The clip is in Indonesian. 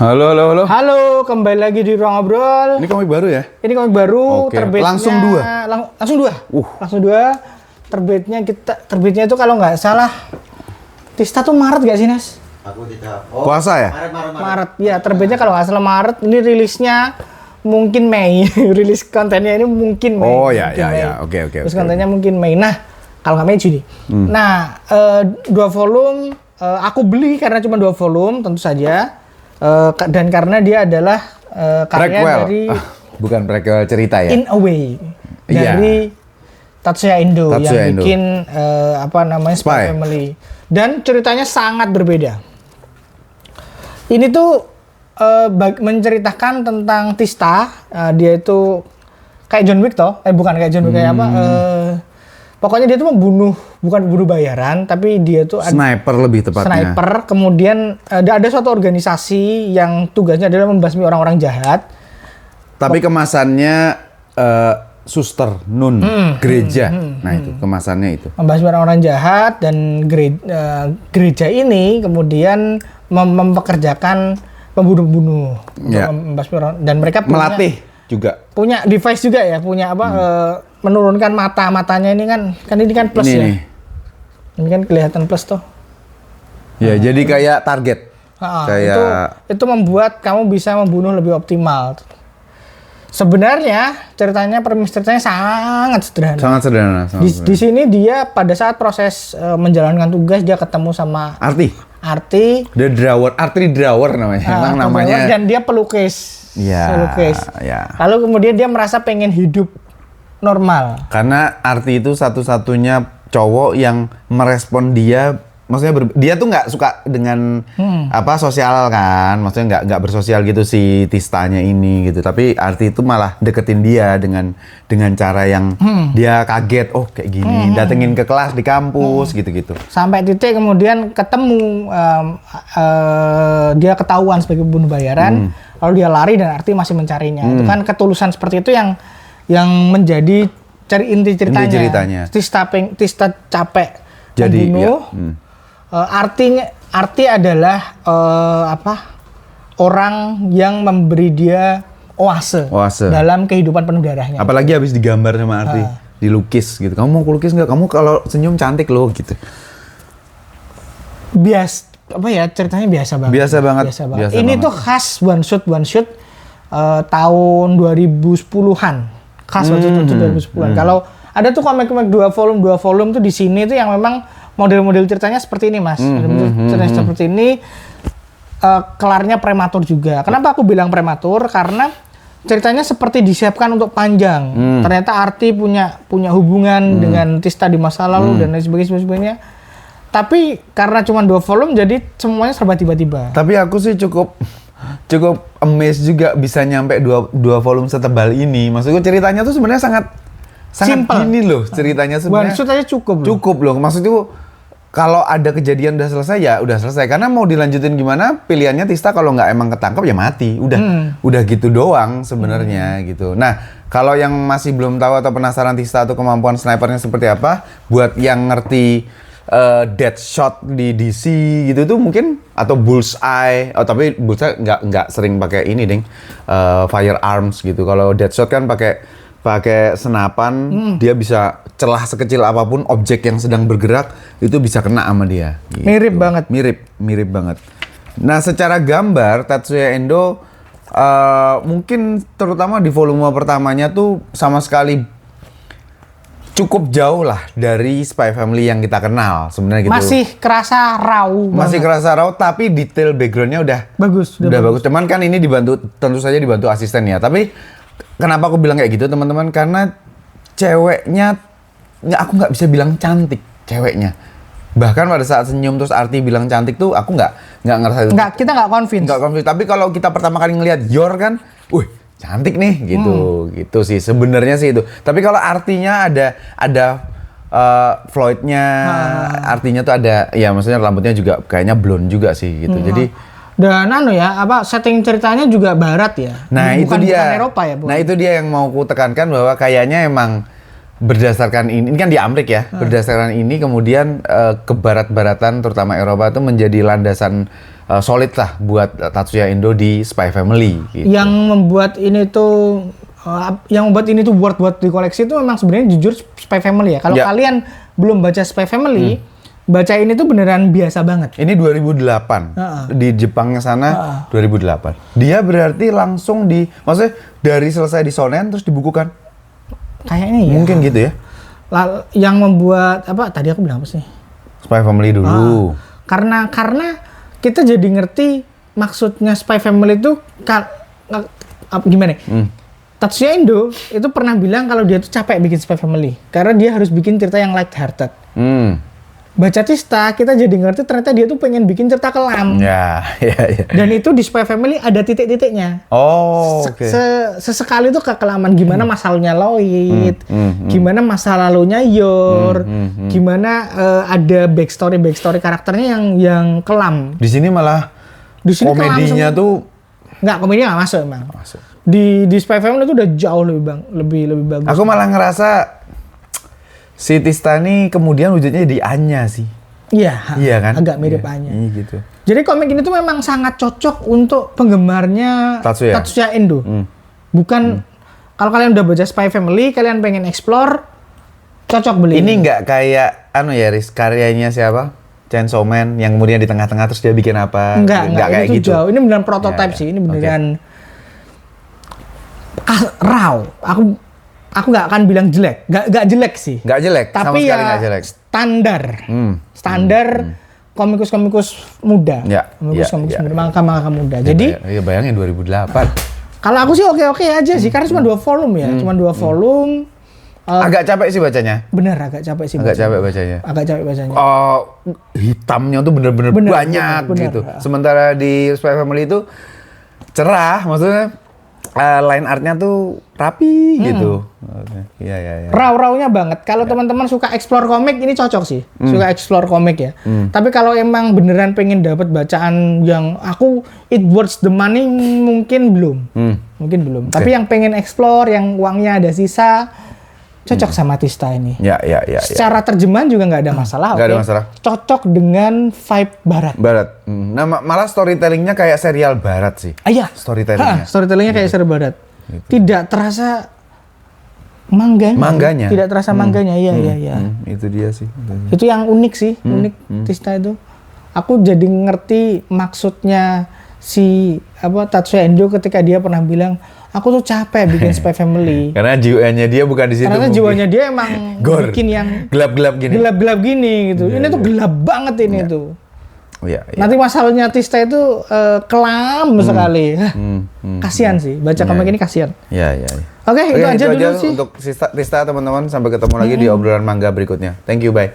Halo, halo, halo. Halo, kembali lagi di Ruang Ngobrol. Ini komik baru ya? Ini komik baru, Oke. terbitnya Langsung dua? Langsung dua. Langsung dua. Terbitnya itu kalau nggak salah, Tista tuh Maret nggak sih, Nas? Aku tidak. Puasa ya? Maret. Ya, terbitnya kalau nggak salah Maret. Ini rilisnya mungkin Mei. Rilis kontennya ini mungkin Mei. Oh ya, Mungkin ya, Mei. ya. Oke. Terus kontennya mungkin Mei. Nah, kalau nggak Mei Juni. Nah, 2 volume aku beli karena cuma 2 volume, tentu saja. Dan karena dia adalah karya Prequel. dari Bukan prequel cerita ya? In a Way dari Tatsuya Endo yang Endo. bikin Spy Family, dan ceritanya sangat berbeda. Ini tuh menceritakan tentang Tista, dia itu kayak John Wick toh, bukan kayak John Wick, kayak apa? Pokoknya dia tuh bukan bunuh bayaran, tapi dia tuh Sniper lebih tepatnya. Sniper. Kemudian ada suatu organisasi yang tugasnya adalah membasmi orang-orang jahat. Tapi kemasannya suster, nun, gereja. Nah itu kemasannya itu. Membasmi orang-orang jahat, dan gereja ini kemudian mempekerjakan pembunuh-pembunuh untuk Ya. membasmi orang, dan mereka Melatih juga. punya device juga ya, punya apa? Menurunkan matanya ini kan ini kan plus Ini ya. nih. Ini kan kelihatan plus tuh. Ya, jadi kayak target. Itu membuat kamu bisa membunuh lebih optimal. Sebenarnya premis ceritanya sangat sederhana. Sangat sederhana. Di sini dia pada saat proses menjalankan tugas, dia ketemu sama Arti. The Drawer, Arti Drawer namanya. Emang namanya. Dan dia pelukis. Ya, Pelukis. ya. Lalu kemudian dia merasa pengen hidup normal. Karena Arti itu satu-satunya cowok yang merespon dia, maksudnya dia tuh nggak suka dengan sosial kan, maksudnya nggak bersosial gitu si Tistanya ini gitu. Tapi Arti itu malah deketin dia dengan cara yang dia kaget, oh kayak gini, datengin ke kelas di kampus gitu-gitu. Sampai titik kemudian ketemu, dia ketahuan sebagai pembunuh bayaran, lalu dia lari dan Arti masih mencarinya. Itu kan ketulusan seperti itu yang menjadi inti ceritanya. Tista capek Jadi, membunuh. Arti adalah orang yang memberi dia oase dalam kehidupan penuh darahnya. Apalagi habis digambar sama Arti, dilukis gitu. Kamu mau lukis nggak? Kamu kalau senyum cantik loh gitu. Ceritanya biasa banget. Biasa banget. Ini tuh khas one shot tahun 2010-an. Khas one shot 2010-an. Kalau ada tuh komik-komik 2 volume tuh di sini tuh yang memang model-model ceritanya seperti ini, Mas. Ceritanya seperti ini, kelarnya prematur juga. Kenapa aku bilang prematur? Karena ceritanya seperti disiapkan untuk panjang. Ternyata Arti punya hubungan dengan Tista di masa lalu dan lain sebagainya. Tapi karena cuma 2 volume, jadi semuanya serba tiba-tiba. Tapi aku sih cukup amazed juga bisa nyampe 2 volume setebal ini. Maksudku ceritanya tuh sebenarnya sangat simple. Gini loh ceritanya sebenarnya. One-shot aja cukup loh. Maksudku kalau ada kejadian udah selesai ya udah selesai. Karena mau dilanjutin gimana, pilihannya Tista kalau nggak emang ketangkep ya mati. Udah gitu doang sebenarnya gitu. Nah, kalau yang masih belum tahu atau penasaran Tista atau kemampuan snipernya seperti apa, buat yang ngerti Deadshot di DC gitu tuh mungkin, atau Bullseye, tapi Bullseye nggak sering pakai ini deng, firearms gitu. Kalau Deadshot kan pakai senapan, dia bisa celah sekecil apapun objek yang sedang bergerak itu bisa kena sama dia. Gitu. Mirip banget. Nah, secara gambar Tatsuya Endo mungkin terutama di volume pertamanya tuh sama sekali cukup jauh lah dari Spy Family yang kita kenal sebenarnya gitu. Masih kerasa raw. Tapi detail backgroundnya udah bagus. Cuman kan ini tentu saja dibantu asisten ya. Tapi kenapa aku bilang kayak gitu teman-teman? Karena ceweknya, aku nggak bisa bilang cantik ceweknya. Bahkan pada saat senyum terus Arti bilang cantik tuh aku nggak ngerasa itu. Kita nggak convince. Tapi kalau kita pertama kali ngelihat Yor kan, cantik nih gitu sih sebenarnya sih itu. Tapi kalau Artinya ada Floydnya, Artinya tuh ada, ya maksudnya rambutnya juga kayaknya blonde juga sih gitu. Jadi dan setting ceritanya juga barat ya. Nah, bukan Eropa ya, Bu. Nah, itu dia yang mau ku tekankan bahwa kayaknya emang berdasarkan ini kan di Amrik ya, berdasarkan ini kemudian ke barat-baratan terutama Eropa itu menjadi landasan solid lah buat Tatsuya Endo di Spy Family. Gitu. Yang membuat ini tuh worth buat di koleksi itu memang sebenarnya jujur Spy Family ya. Kalau kalian belum baca Spy Family, baca ini tuh beneran biasa banget. Ini 2008 di Jepangnya sana 2008. Dia berarti langsung maksudnya dari selesai di shonen terus dibukukan. Kayaknya ya. Mungkin gitu ya. Yang membuat apa tadi aku bilang apa sih? Spy Family dulu. Karena kita jadi ngerti maksudnya Spy Family itu gimana? Tatsuya Endo itu pernah bilang kalau dia tuh capek bikin Spy Family karena dia harus bikin cerita yang light hearted. Baca Tista, kita jadi ngerti ternyata dia tuh pengen bikin cerita kelam. Ya. Dan itu di Spy Family ada titik-titiknya. Oh, oke. Sesekali tuh kekelaman gimana masalahnya Lloyd, gimana masa lalunya Yor, gimana ada backstory karakternya yang kelam. Di sini malah komedinya tuh komedi nggak masuk emang. Di Spy Family itu udah jauh lebih bagus. Aku malah ngerasa si Tista ini kemudian wujudnya jadi Anya sih. Iya kan? Agak mirip Anya. Iya gitu. Jadi komik ini tuh memang sangat cocok untuk penggemarnya Tatsuya Endo. Bukan kalau kalian udah baca Spy Family, kalian pengen explore, cocok beli. Ini nggak kayak Riz, karyanya siapa? Chainsaw Man yang kemudian di tengah-tengah terus dia bikin apa? Enggak kayak ini gitu. Jauh. Ini beneran prototype sih. Ini beneran raw. Aku nggak akan bilang jelek, nggak jelek sih. Nggak jelek, tapi sama sekali ya nggak jelek. Standar komikus muda, komikus muda, mangaka muda. Jadi, bayangin 2008. Kalau aku sih oke aja sih, karena cuma 2 volume ya, cuma 2 volume. Agak capek sih bacanya. Bener, agak capek sih. Agak capek bacanya. Hitamnya tuh bener-bener banyak gitu. Sementara di Spy Family itu cerah, maksudnya. Line artnya tuh rapi gitu. Iya. Raw-rawnya banget. Kalau teman-teman suka explore komik, ini cocok sih. Suka explore komik ya. Tapi kalau emang beneran pengen dapat bacaan yang it worth the money, mungkin belum. Okay. Tapi yang pengen explore, yang uangnya ada sisa, cocok sama Tista ini. Ya. Secara terjemahan juga nggak ada masalah. Nggak ada masalah. Cocok dengan vibe barat. Nah, malah storytellingnya kayak serial barat sih. Iya. Storytellingnya kayak serial barat. Gitu. Tidak terasa mangganya. Tidak terasa mangganya. Iya. Itu dia sih. Itu yang unik sih, unik Tista itu. Aku jadi ngerti maksudnya si Tatsuya Endo ketika dia pernah bilang, aku tuh capek bikin Spy Family. Karena jiwanya dia bukan di situ. Karena jiwanya dia emang bikin yang gelap-gelap gini gitu. Ini tuh gelap banget ini tuh. Iya. Nanti masalahnya Tista itu kelam sekali. Kasian sih, baca komik ini kasian. Iya. Oke, itu aja dulu sih. Untuk Tista teman-teman, sampai ketemu lagi di obrolan manga berikutnya. Thank you, bye.